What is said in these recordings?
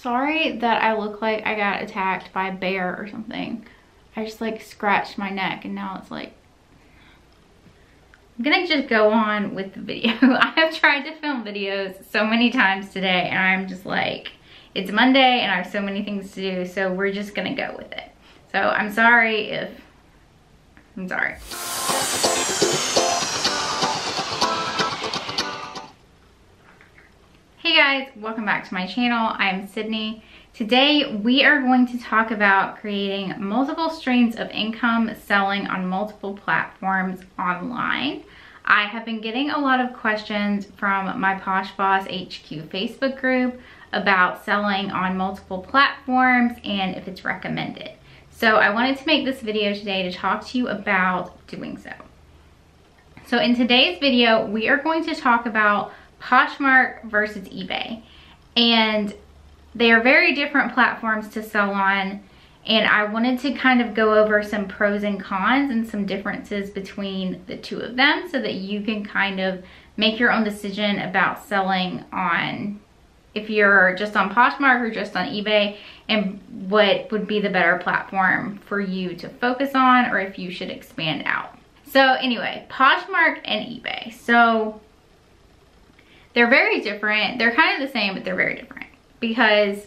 Sorry that I look like I got attacked by a bear or something. I just like scratched my neck and now it's like, I'm gonna just go on with the video. I have tried to film videos so many times today and I'm just like, it's Monday and I have so many things to do, so we're just gonna go with it. So I'm sorry if, I'm sorry. Hey guys, welcome back to my channel. I'm Sydney. Today we are going to talk about creating multiple streams of income selling on multiple platforms online. I have been getting a lot of questions from my PoshBoss HQ Facebook group about selling on multiple platforms and if it's recommended. So I wanted to make this video today to talk to you about doing so. So in today's video, we are going to talk about Poshmark versus eBay, and they are very different platforms to sell on, and I wanted to kind of go over some pros and cons and some differences between the two of them so that you can kind of make your own decision about selling on, if you're just on Poshmark or just on eBay, and what would be the better platform for you to focus on, or if you should expand out. So anyway, Poshmark and eBay. So they're very different. They're kind of the same, but they're very different. Because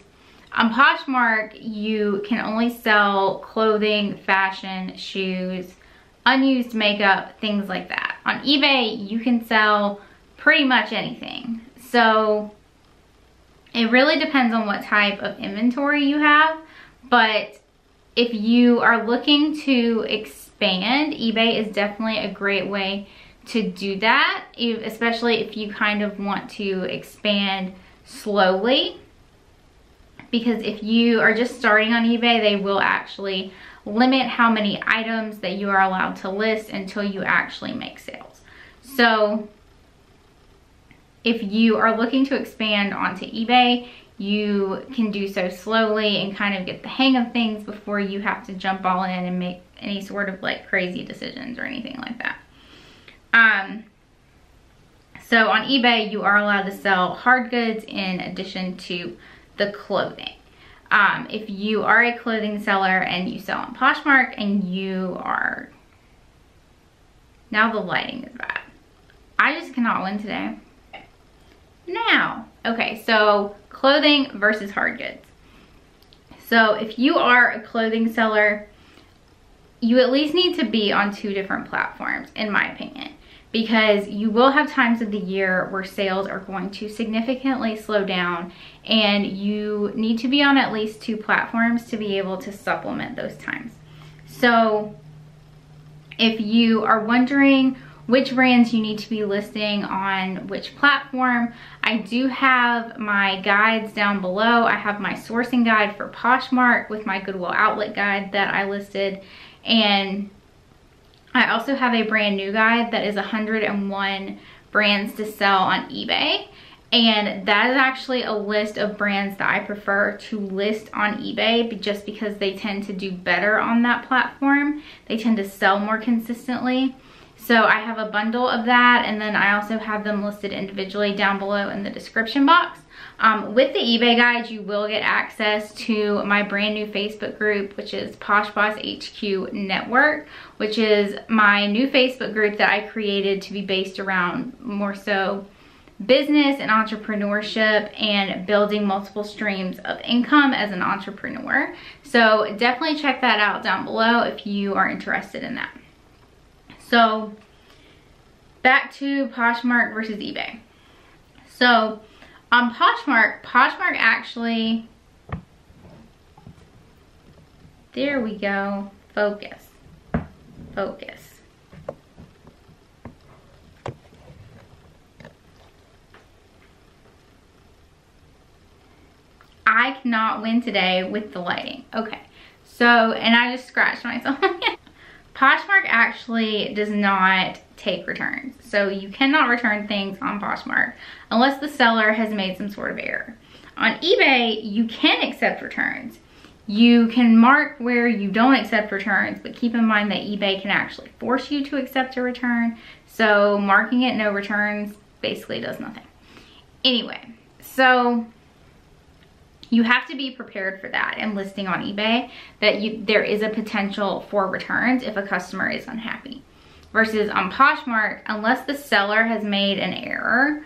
on Poshmark, you can only sell clothing, fashion, shoes, unused makeup, things like that. On eBay, you can sell pretty much anything. So it really depends on what type of inventory you have. But if you are looking to expand, eBay is definitely a great way to do that, especially if you kind of want to expand slowly. Because if you are just starting on eBay, they will actually limit how many items that you are allowed to list until you actually make sales. So if you are looking to expand onto eBay, you can do so slowly and kind of get the hang of things before you have to jump all in and make any sort of like crazy decisions or anything like that. So on eBay, you are allowed to sell hard goods in addition to the clothing. If you are a clothing seller and you sell on Poshmark and you are, now the lighting is bad. I just cannot win today. Now, okay, so clothing versus hard goods. So if you are a clothing seller, you at least need to be on two different platforms, in my opinion, because you will have times of the year where sales are going to significantly slow down, and you need to be on at least two platforms to be able to supplement those times. So if you are wondering which brands you need to be listing on which platform, I do have my guides down below. I have my sourcing guide for Poshmark with my Goodwill outlet guide that I listed, and I also have a brand new guide that is 101 brands to sell on eBay. And that is actually a list of brands that I prefer to list on eBay just because they tend to do better on that platform. They tend to sell more consistently. So I have a bundle of that, and then I also have them listed individually down below in the description box. With the eBay guide, you will get access to my brand new Facebook group, which is PoshBoss HQ Network, which is my new Facebook group that I created to be based around more so business and entrepreneurship and building multiple streams of income as an entrepreneur. So definitely check that out down below if you are interested in that. So back to Poshmark versus eBay. So on Poshmark actually, there we go, focus. I cannot win today with the lighting. Okay, so, and I just scratched myself. Poshmark actually does not take returns. So you cannot return things on Poshmark unless the seller has made some sort of error. On eBay, you can accept returns. You can mark where you don't accept returns, but keep in mind that eBay can actually force you to accept a return. So marking it no returns basically does nothing. Anyway, so you have to be prepared for that and listing on eBay, that there is a potential for returns if a customer is unhappy. Versus on Poshmark, unless the seller has made an error,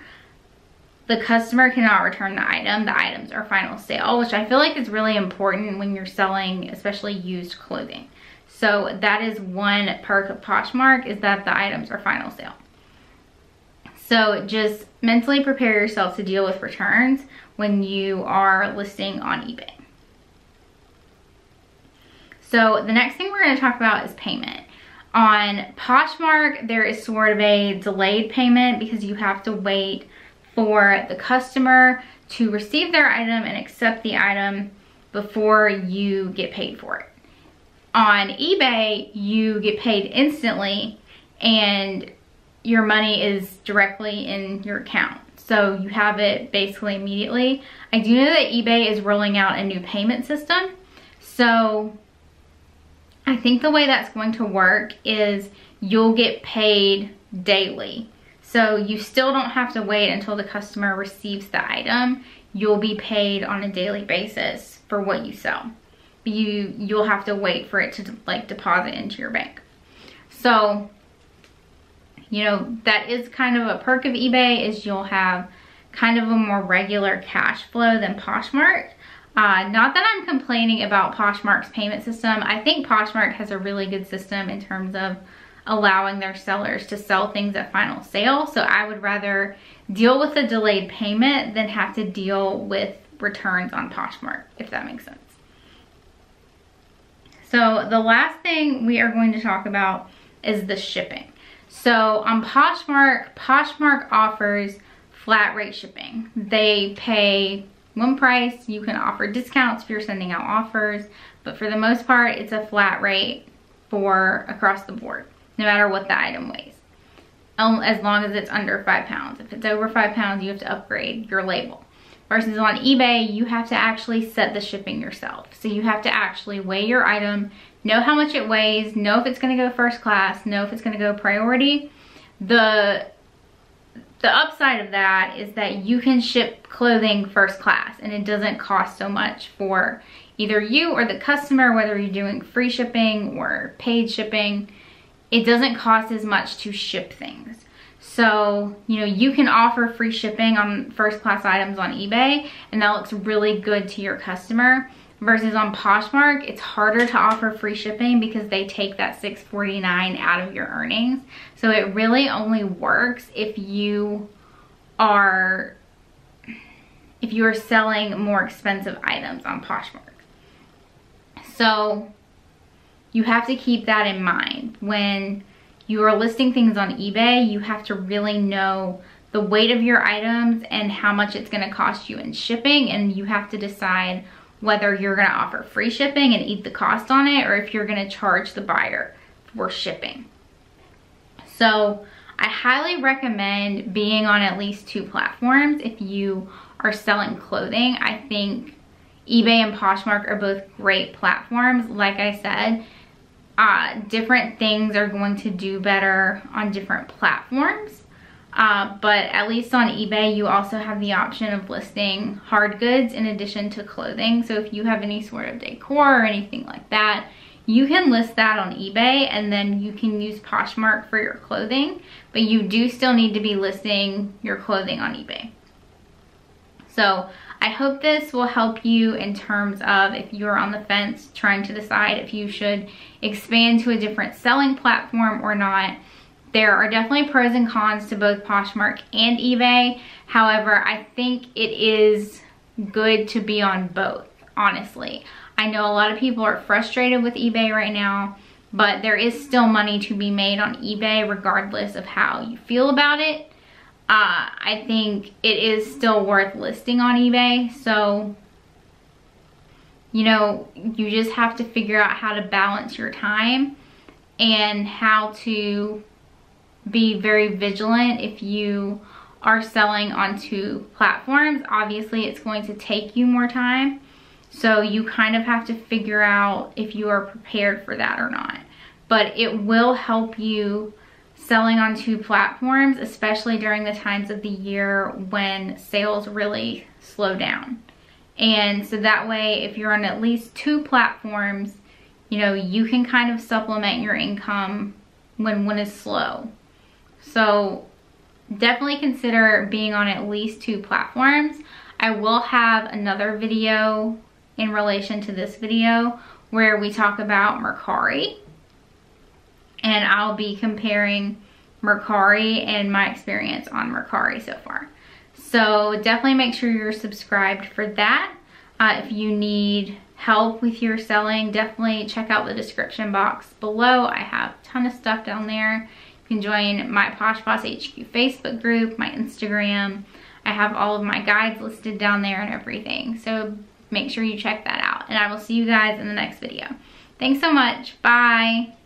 the customer cannot return the item. The items are final sale, which I feel like is really important when you're selling, especially used clothing. So that is one perk of Poshmark, is that the items are final sale. So just mentally prepare yourself to deal with returns when you are listing on eBay. So the next thing we're going to talk about is payment. On Poshmark, there is sort of a delayed payment because you have to wait for the customer to receive their item and accept the item before you get paid for it. On eBay, you get paid instantly and your money is directly in your account. So you have it basically immediately. I do know that eBay is rolling out a new payment system. So I think the way that's going to work is you'll get paid daily. So you still don't have to wait until the customer receives the item. You'll be paid on a daily basis for what you sell. You'll have to wait for it to like deposit into your bank. So, you know, that is kind of a perk of eBay, is you'll have kind of a more regular cash flow than Poshmark. Not that I'm complaining about Poshmark's payment system. I think Poshmark has a really good system in terms of allowing their sellers to sell things at final sale. So I would rather deal with a delayed payment than have to deal with returns on Poshmark, if that makes sense. So the last thing we are going to talk about is the shipping. So on Poshmark, Poshmark offers flat rate shipping. They pay one price. You can offer discounts if you're sending out offers, but for the most part, it's a flat rate for across the board, no matter what the item weighs, as long as it's under 5 pounds. If it's over 5 pounds, you have to upgrade your label. Versus on eBay, you have to actually set the shipping yourself. So you have to actually weigh your item, know how much it weighs, know if it's gonna go first class, know if it's gonna go priority. The upside of that is that you can ship clothing first class and it doesn't cost so much for either you or the customer, whether you're doing free shipping or paid shipping. It doesn't cost as much to ship things. So, you know, you can offer free shipping on first class items on eBay and that looks really good to your customer. Versus on Poshmark, it's harder to offer free shipping because they take that $6.49 out of your earnings. So it really only works if you are selling more expensive items on Poshmark. So you have to keep that in mind. When you are listing things on eBay, you have to really know the weight of your items and how much it's going to cost you in shipping, and you have to decide whether you're going to offer free shipping and eat the cost on it, or if you're going to charge the buyer for shipping. So I highly recommend being on at least 2 platforms if you are selling clothing. I think eBay and Poshmark are both great platforms. Like I said, different things are going to do better on different platforms. But at least on eBay, you also have the option of listing hard goods in addition to clothing. So if you have any sort of decor or anything like that, you can list that on eBay and then you can use Poshmark for your clothing, but you do still need to be listing your clothing on eBay. So I hope this will help you in terms of if you're on the fence trying to decide if you should expand to a different selling platform or not. There are definitely pros and cons to both Poshmark and eBay. However, I think it is good to be on both, honestly. I know a lot of people are frustrated with eBay right now, but there is still money to be made on eBay regardless of how you feel about it. I think it is still worth listing on eBay. So, you know, you just have to figure out how to balance your time and how to be very vigilant if you are selling on 2 platforms. Obviously, it's going to take you more time. So you kind of have to figure out if you are prepared for that or not. But it will help you selling on 2 platforms, especially during the times of the year when sales really slow down. And so that way, if you're on at least 2 platforms, you know, you can kind of supplement your income when one is slow. So definitely consider being on at least 2 platforms. I will have another video in relation to this video where we talk about Mercari, and I'll be comparing Mercari and my experience on Mercari so far. So definitely make sure you're subscribed for that. If you need help with your selling, definitely check out the description box below. I have a ton of stuff down there. You can join my PoshBoss HQ Facebook group, my Instagram. I have all of my guides listed down there and everything. So make sure you check that out. And I will see you guys in the next video. Thanks so much. Bye.